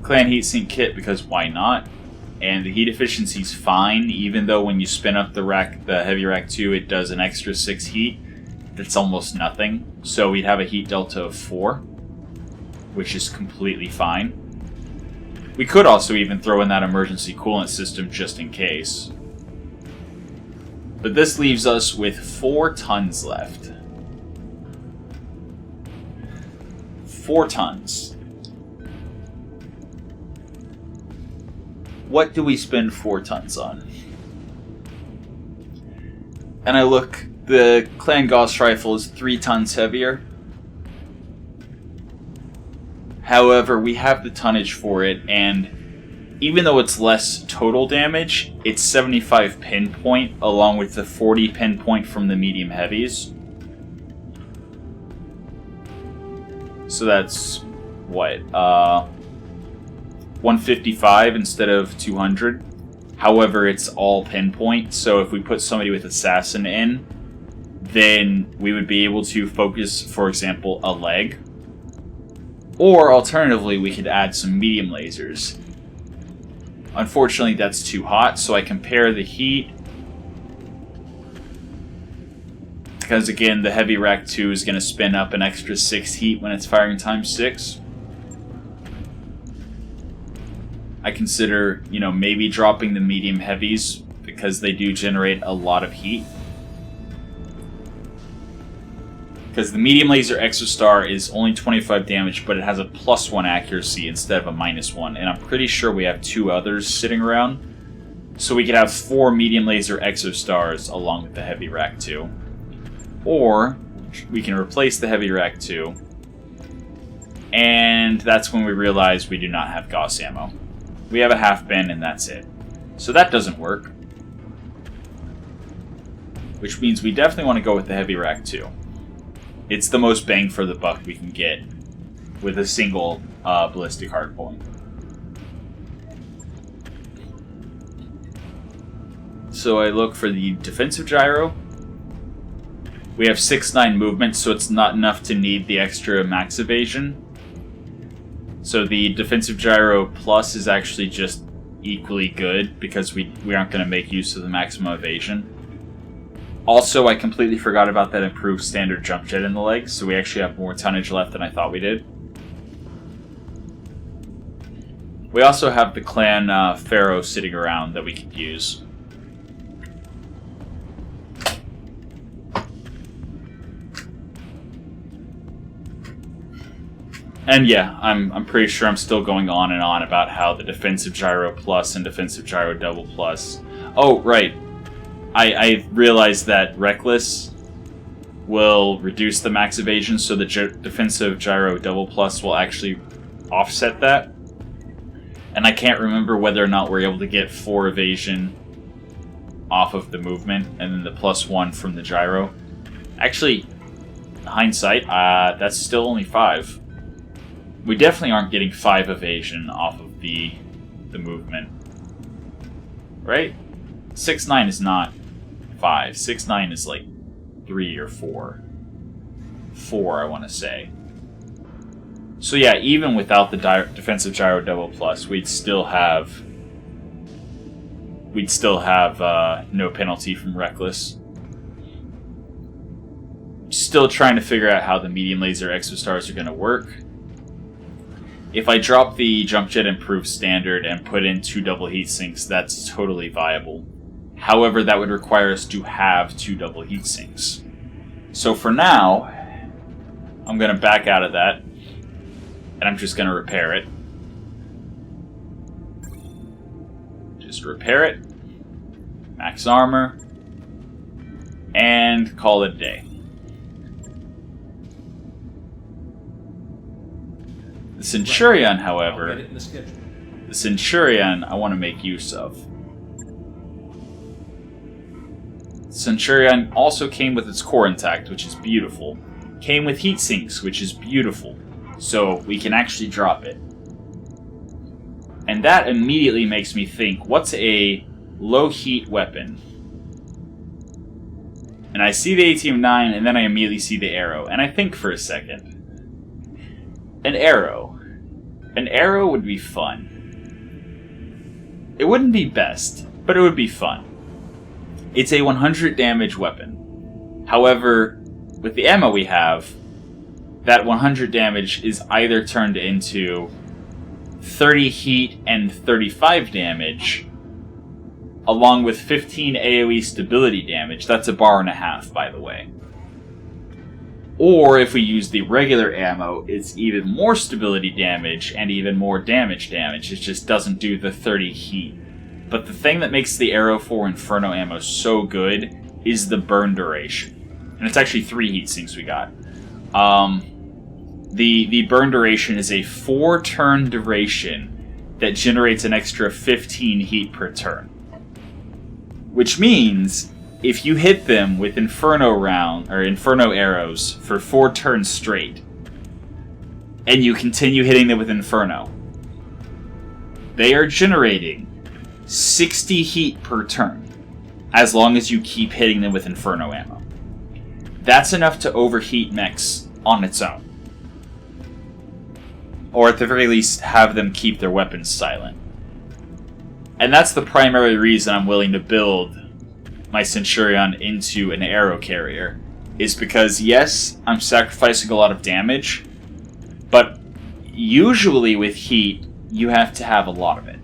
Clan heatsink kit, because why not? And the heat efficiency's fine, even though when you spin up the Heavy MkII, it does an extra 6 heat. That's almost nothing. So we'd have a heat delta of 4, which is completely fine. We could also even throw in that emergency coolant system just in case. But this leaves us with 4 tons left. 4 tons. What do we spend 4 tons on? And I look, the Clan Gauss rifle is 3 tons heavier. However, we have the tonnage for it, and even though it's less total damage, it's 75 pinpoint along with the 40 pinpoint from the medium heavies. So that's what, 155 instead of 200. However, it's all pinpoint, so if we put somebody with assassin in, then we would be able to focus, for example, a leg. Or alternatively, we could add some medium lasers. Unfortunately, that's too hot, so I compare the heat. Because again, the Heavy MkII is going to spin up an extra 6 heat when it's firing times 6. I consider, maybe dropping the medium heavies because they do generate a lot of heat. Because the medium laser Exostar is only 25 damage, but it has a +1 accuracy instead of a -1. And I'm pretty sure we have 2 others sitting around. So we could have 4 medium laser Exostars along with the Heavy MkII. Or we can replace the Heavy MkII. And that's when we realize we do not have Gauss ammo. We have a half bin and that's it. So that doesn't work. Which means we definitely want to go with the Heavy MkII. It's the most bang for the buck we can get with a single ballistic hardpoint. So I look for the defensive gyro. We have 6-9 movement, so it's not enough to need the extra max evasion. So the defensive gyro plus is actually just equally good because we aren't going to make use of the maximum evasion. Also, I completely forgot about that improved standard jump jet in the legs, so we actually have more tonnage left than I thought we did. We also have the Clan Pharaoh sitting around that we could use. And yeah, I'm pretty sure I'm still going on and on about how the defensive gyro plus and defensive gyro double plus. Oh, right. I realized that Reckless will reduce the max evasion, so the defensive gyro double plus will actually offset that. And I can't remember whether or not we're able to get 4 evasion off of the movement, and then the +1 from the gyro. Actually, hindsight, that's still only 5. We definitely aren't getting 5 evasion off of the movement. Right? 6-9 is not 5. 6-9 is like 3 or 4. 4, I want to say. So yeah, even without the defensive gyro double plus, we'd still have no penalty from Reckless. Still trying to figure out how the medium laser Exostars are going to work. If I drop the jump jet improved standard and put in 2 double heat sinks, that's totally viable. However, that would require us to have 2 double heat sinks. So for now, I'm going to back out of that, and I'm just going to repair it. Just repair it, max armor, and call it a day. The Centurion, however, the Centurion I want to make use of. Centurion also came with its core intact, which is beautiful. came with heat sinks, which is beautiful. So we can actually drop it. And that immediately makes me think, what's a low heat weapon? And I see the ATM-9, and then I immediately see the arrow, and I think for a second. An arrow. An arrow would be fun. It wouldn't be best, but it would be fun. It's a 100 damage weapon. However, with the ammo we have, that 100 damage is either turned into 30 heat and 35 damage, along with 15 AoE stability damage. That's a bar and a half, by the way. Or if we use the regular ammo, it's even more stability damage and even more damage. It just doesn't do the 30 heat. But the thing that makes the Arrow 4 Inferno ammo so good is the burn duration. And it's actually 3 heat sinks we got. The burn duration is a 4-turn duration that generates an extra 15 heat per turn. Which means, if you hit them with Inferno arrows for 4 turns straight, and you continue hitting them with Inferno, they are generating 60 heat per turn, as long as you keep hitting them with Inferno ammo. That's enough to overheat mechs on its own. Or at the very least, have them keep their weapons silent. And that's the primary reason I'm willing to build my Centurion into an arrow carrier, is because, yes, I'm sacrificing a lot of damage, but usually with heat, you have to have a lot of it.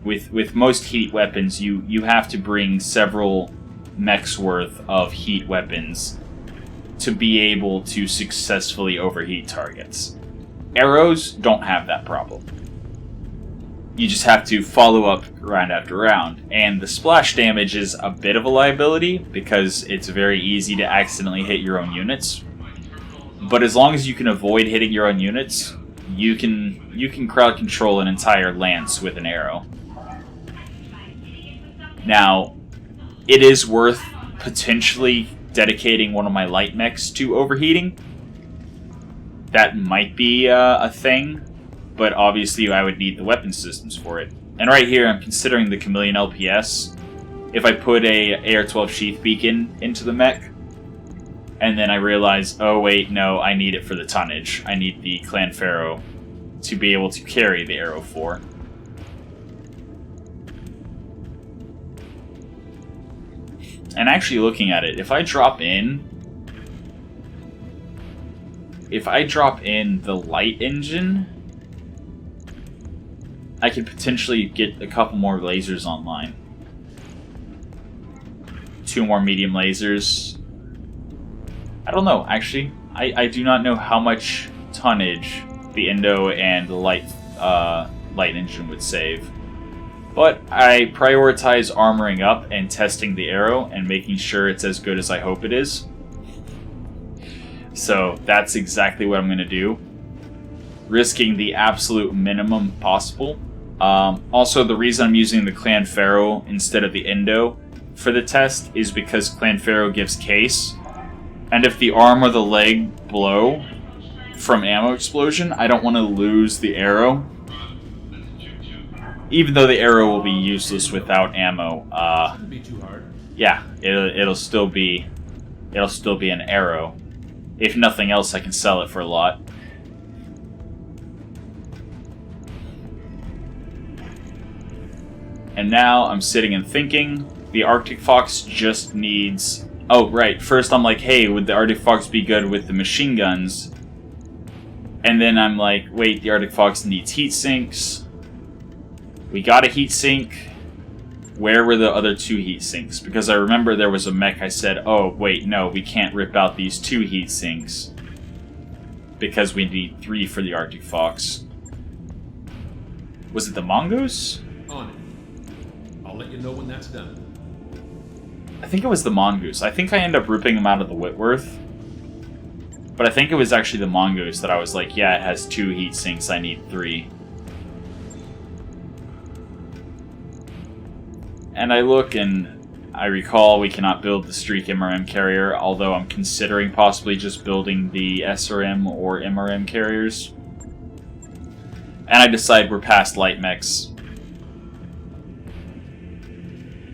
With most heat weapons, you have to bring several mechs worth of heat weapons to be able to successfully overheat targets. Arrows don't have that problem. You just have to follow up round after round, and the splash damage is a bit of a liability because it's very easy to accidentally hit your own units. But as long as you can avoid hitting your own units, you can crowd control an entire lance with an arrow. Now, it is worth potentially dedicating one of my light mechs to overheating. That might be a thing, but obviously I would need the weapon systems for it. And right here, I'm considering the Chameleon LPS. If I put a AR-12 sheath beacon into the mech, and then I realize, oh wait, no, I need it for the tonnage. I need the Clan Pharaoh to be able to carry the Arrow 4. And actually looking at it, if I drop in the light engine, I could potentially get a couple more lasers online. 2 more medium lasers. I don't know, actually. I do not know how much tonnage the Endo and the light engine would save. But I prioritize armoring up and testing the arrow and making sure it's as good as I hope it is. So that's exactly what I'm going to do. Risking the absolute minimum possible. Also, the reason I'm using the Clan Pharaoh instead of the Endo for the test is because Clan Pharaoh gives case. And if the arm or the leg blow from ammo explosion, I don't want to lose the arrow. Even though the arrow will be useless without ammo, Shouldn't be too hard. yeah, it'll still be an arrow. If nothing else, I can sell it for a lot. And now I'm sitting and thinking, the Arctic Fox just needs... Oh, right, first I'm like, hey, would the Arctic Fox be good with the machine guns? And then I'm like, wait, the Arctic Fox needs heat sinks. We got a heat sink. Where were the other 2 heat sinks? Because I remember there was a mech I said, oh, wait, no, we can't rip out these 2 heat sinks. Because we need 3 for the Arctic Fox. Was it the Mongoose? On it. I'll let you know when that's done. I think it was the Mongoose. I think I ended up ripping him out of the Whitworth. But I think it was actually the Mongoose that I was like, yeah, it has 2 heat sinks, I need 3. And I look and I recall we cannot build the Streak MRM carrier, although I'm considering possibly just building the SRM or MRM carriers. And I decide we're past light mechs.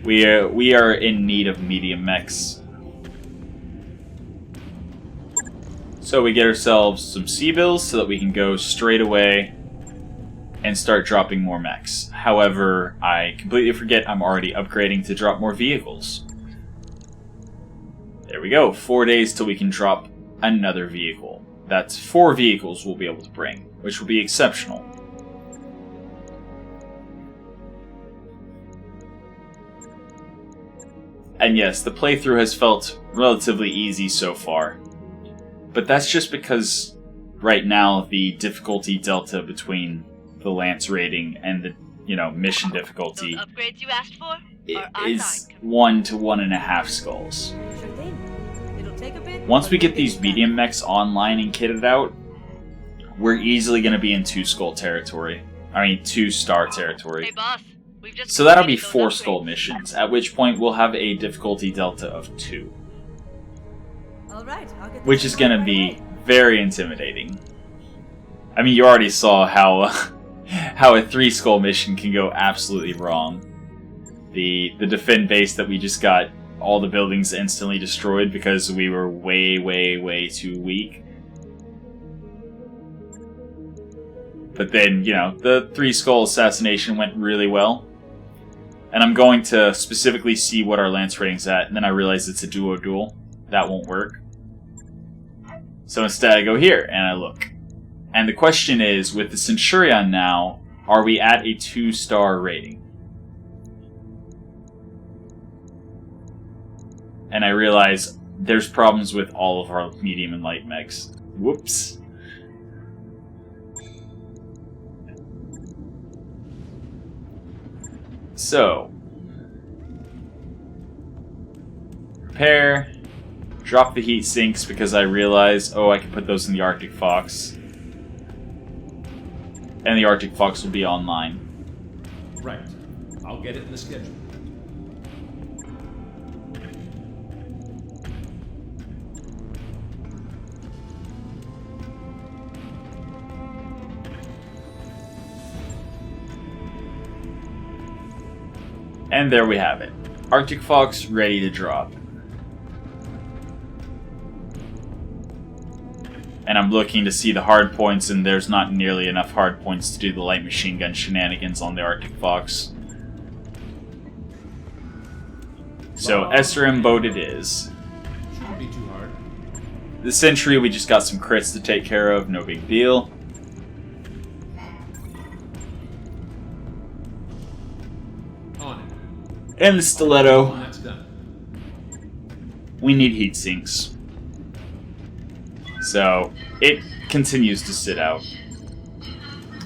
We are in need of medium mechs. So we get ourselves some C-bills so that we can go straight away and start dropping more mechs. However, I completely forget I'm already upgrading to drop more vehicles. There we go, 4 days till we can drop another vehicle. That's 4 vehicles we'll be able to bring, which will be exceptional. And yes, the playthrough has felt relatively easy so far. But that's just because right now the difficulty delta between the Lance rating and the, mission difficulty Those upgrades you asked for is 1 to 1.5 skulls. Sure thing. It'll take a bit. Once we get these medium mechs online and kitted out, we're easily going to be in 2-skull territory. I mean, 2-star territory. Hey boss, we've just So that'll be completed 4 those skull upgrades. missions, at which point we'll have a difficulty delta of 2. All right, I'll get Which is going to be very intimidating. I mean, you already saw how how a 3-skull mission can go absolutely wrong. The defend base that we just got all the buildings instantly destroyed because we were way too weak. But then, the 3-skull assassination went really well. And I'm going to specifically see what our Lance rating's at, and then I realize it's a duo duel. That won't work. So instead I go here, and I look. And the question is, with the Centurion now, are we at a 2-star rating? And I realize there's problems with all of our medium and light mechs. Whoops. So, repair, drop the heat sinks because I realize, I can put those in the Arctic Fox. And the Arctic Fox will be online. Right. I'll get it in the schedule. And there we have it. Arctic Fox ready to drop. And I'm looking to see the hard points, and there's not nearly enough hard points to do the light machine gun shenanigans on the Arctic Fox. So SRM boat it is. Shouldn't be too hard. The Sentry, we just got some crits to take care of, no big deal. On it. And the Stiletto, When that's done. we need heat sinks. So, it continues to sit out.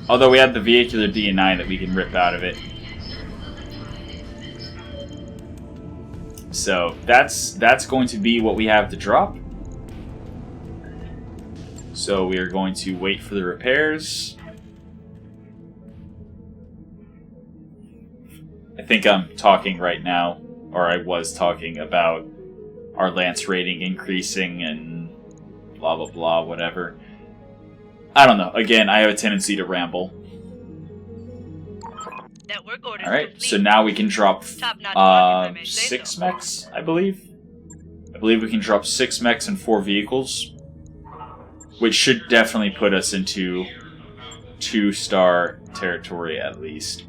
Although we have the vehicular D&I that we can rip out of it. So, that's going to be what we have to drop. So, we are going to wait for the repairs. I think I'm talking right now, or I was talking about our Lance rating increasing and blah blah blah, whatever. I don't know. Again, I have a tendency to ramble. Network orders Alright, complete. so now we can drop Top-notch work, if I may say 6 so. mechs, I believe. I believe we can drop 6 mechs and 4 vehicles. Which should definitely put us into 2-star territory at least.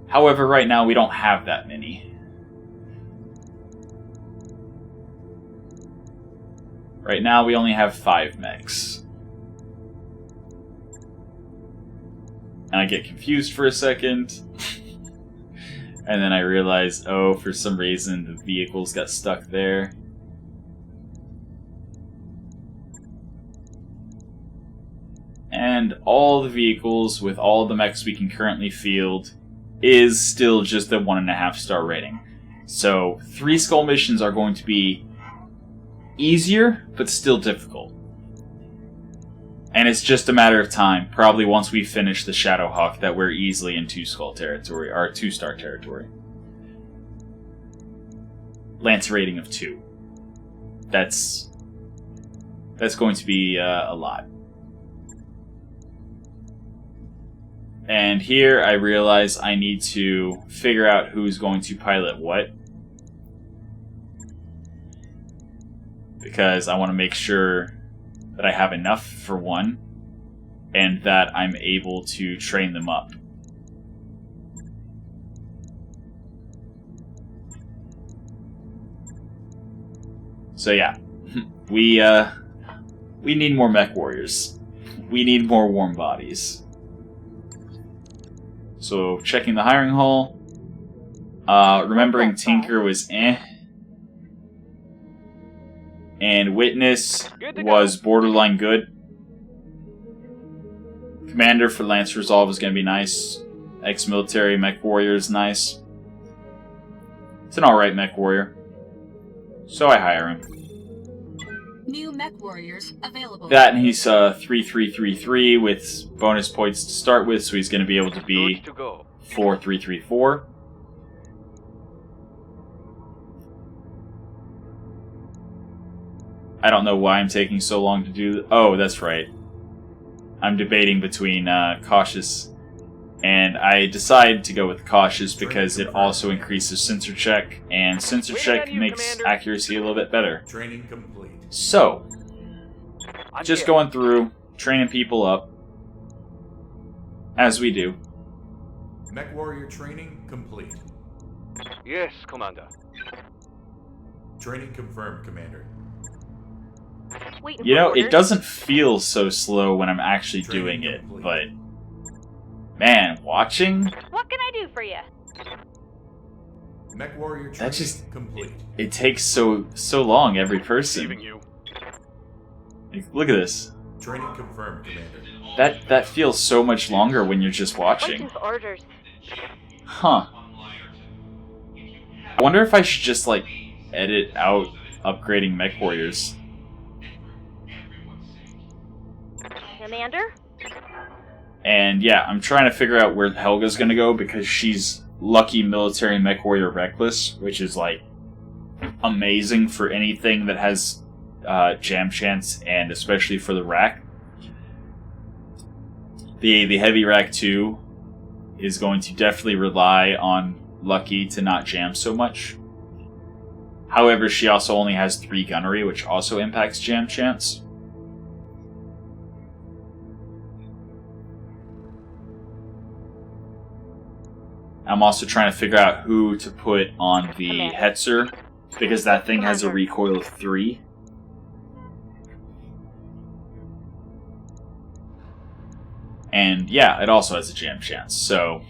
However, right now we don't have that many. Right now we only have 5 mechs. And I get confused for a second. And then I realize, for some reason the vehicles got stuck there. And all the vehicles with all the mechs we can currently field is still just a 1.5 star rating. So 3 skull missions are going to be easier, but still difficult. And it's just a matter of time, probably once we finish the Shadowhawk, that we're easily in 2 skull territory, or 2-star territory. Lance rating of 2. That's going to be a lot. And here I realize I need to figure out who's going to pilot what. Because I want to make sure that I have enough for one, and that I'm able to train them up. So yeah, we need more mech warriors. We need more warm bodies. So checking the hiring hall, remembering Tinker was and Witness was borderline good. Commander for Lance Resolve is going to be nice. Ex-military mech warrior is nice. It's an alright mech warrior. So I hire him. New mech warriors available. That, and he's 3333 with bonus points to start with, so he's going to be able to be 4334. I don't know why I'm taking so long to do. Oh, that's right. I'm debating between cautious, and I decide to go with cautious because it also increases sensor check, and sensor check makes accuracy a little bit better. Training complete. So, just going through, training people up, as we do. Mech warrior training complete. Yes, Commander. Training confirmed, Commander. Waiting You for know, orders. it doesn't feel so slow when I'm actually doing it, but man, watching, What can I do for you? Mech warrior training that just complete. it takes so long every person. You. Like, look at this. Training confirmed, Commander. That feels so much longer when you're just watching. Waiting for orders. Huh. I wonder if I should just like edit out upgrading mech warriors. Commander? And yeah, I'm trying to figure out where Helga's gonna go because she's lucky military mech warrior reckless, which is like amazing for anything that has jam chance, and especially for the rack. The heavy rack 2 is going to definitely rely on lucky to not jam so much. However, she also only has 3 gunnery, which also impacts jam chance. I'm also trying to figure out who to put on the Commander. Hetzer, because that thing has a Commander. recoil of 3. And yeah, it also has a jam chance. So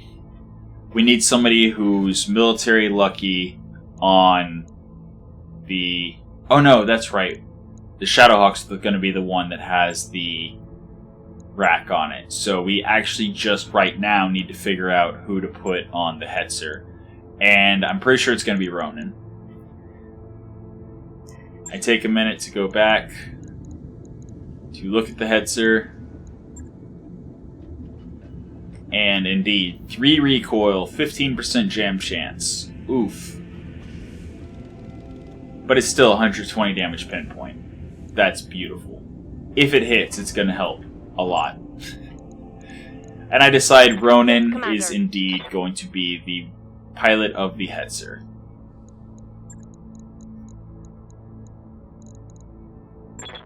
we need somebody who's military lucky on the... Oh no, that's right. The Shadowhawk's going to be the one that has the rack on it. So we actually just right now need to figure out who to put on the Hetzer. And I'm pretty sure it's going to be Ronin. I take a minute to go back to look at the Hetzer. And indeed, 3 recoil, 15% jam chance. Oof. But it's still 120 damage pinpoint. That's beautiful. If it hits, it's going to help a lot. And I decide Ronin Commander. is indeed going to be the pilot of the Hetzer.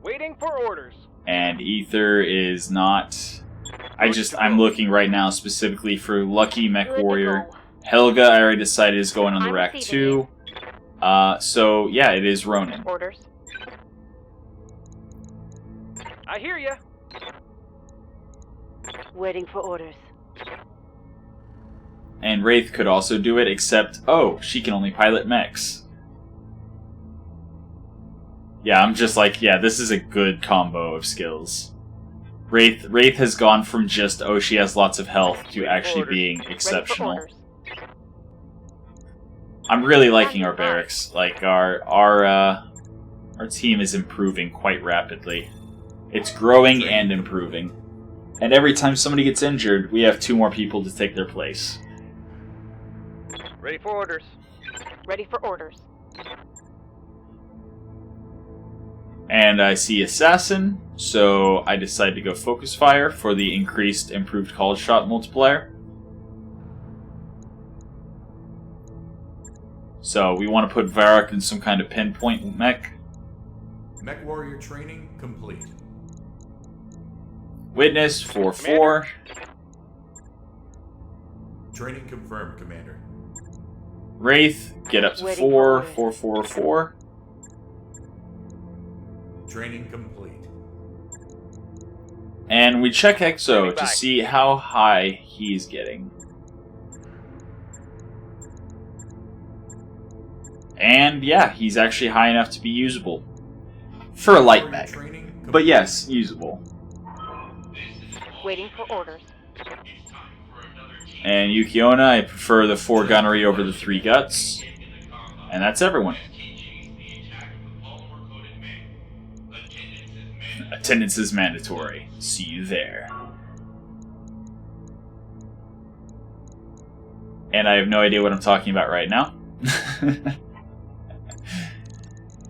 Waiting for orders. And Ether is not... I'm looking right now specifically for Lucky Mech Good to Warrior. go. Helga, I already decided, is going on the I'm rack receiving 2. So, yeah, it is Ronin. Orders. I hear ya. Waiting for orders. And Wraith could also do it, except, oh, she can only pilot mechs. Yeah, I'm just like, yeah, this is a good combo of skills. Wraith has gone from just, oh, she has lots of health, to actually being exceptional. Ready for orders. I'm really liking our barracks. Like, our team is improving quite rapidly. It's growing and improving. And every time somebody gets injured, we have 2 more people to take their place. Ready for orders. Ready for orders. And I see Assassin, so I decide to go Focus Fire for the increased improved call shot multiplier. So we want to put Varrock in some kind of pinpoint mech. Mech Warrior training complete. Witness 4-4. Training confirmed, Commander. Wraith, get up to Waiting 4, for 4, 4, 4. Training complete. And we check Exo Standing to by. see how high he's getting. And yeah, he's actually high enough to be usable. For a light Warrior mech. training complete. But yes, usable. Waiting for orders. And Yukiona, I prefer the 4 gunnery over the 3 guts. And that's everyone. Attendance is mandatory. See you there. And I have no idea what I'm talking about right now.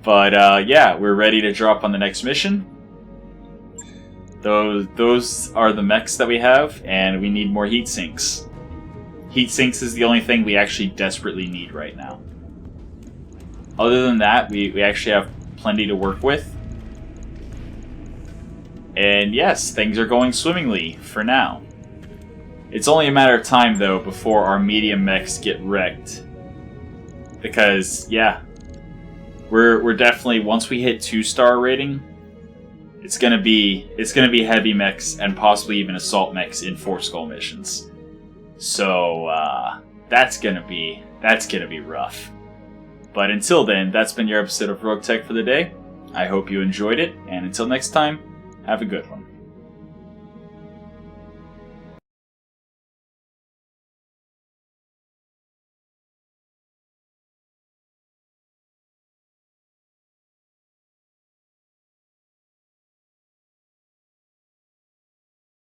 But yeah, we're ready to drop on the next mission. Those are the mechs that we have, and we need more heat sinks. Heat sinks is the only thing we actually desperately need right now. Other than that, we actually have plenty to work with. And yes, things are going swimmingly for now. It's only a matter of time, though, before our medium mechs get wrecked. Because, yeah, we're definitely, once we hit 2-star rating, it's gonna be heavy mechs and possibly even assault mechs in 4-skull missions. So that's gonna be rough. But until then, that's been your episode of Roguetech for the day. I hope you enjoyed it, and until next time, have a good one.